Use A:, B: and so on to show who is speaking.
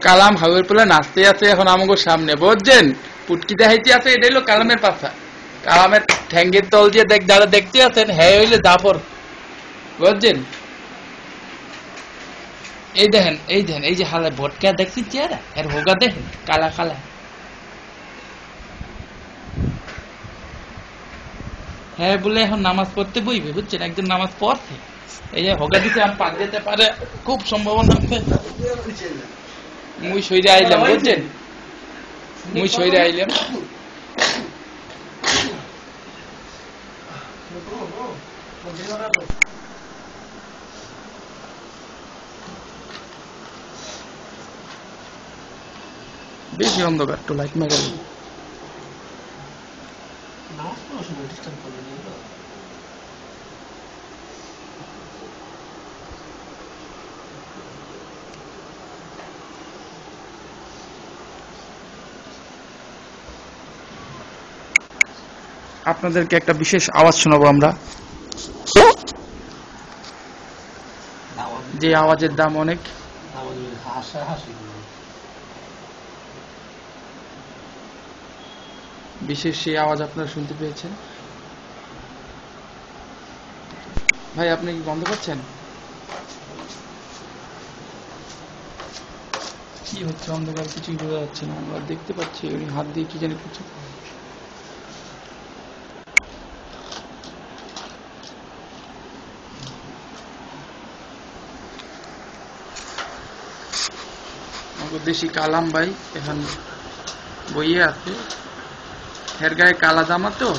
A: কালাম হাউয়ের পোলা নাচতে আছে এখন আমাকে সামনে, বুঝছেন? পুটকি দেখাইতে আছে, এটা হইলো কালামের পাশা। কালামের ঠ্যাঙ্গের তল দিয়ে যারা দেখতে আছেন, হ্যাঁ হইলে জাফর, বুঝছেন? এই দেখেন, এই যে হালা ভটকা দেখছি চেহারা, এর হোগা দেখেন, কালা কালা। হ্যাঁ বলে এখন নামাজ পড়তে বইবে, বুঝছেন? একজন নামাজ পড়ছে, এই যে হোগা দিতে আমি পাক যেতে পারে, খুব সম্ভাবনা আছে। মুই সইরে আইলাম, বুঝছেন? মুই সইরে আইলাম। বেশি অন্ধকার, একটু লাইট মারা। আপনাদেরকে একটা বিশেষ আওয়াজ শোনাবো আমরা, যে আওয়াজের দাম অনেক। বিশেষ সেই আওয়াজ আপনারা শুনতে পেয়েছেন। ভাই আপনি কি বন্ধ করছেন? কি হচ্ছে অন্ধকার, কিছুই বোঝা যাচ্ছে না। আমরা দেখতে পাচ্ছি উনি হাত দিয়ে কি জানি কিছু। আমাদের দেশি কালাম ভাই এখন বইয়ে আছে, হের গায়ে কালা জামা তো।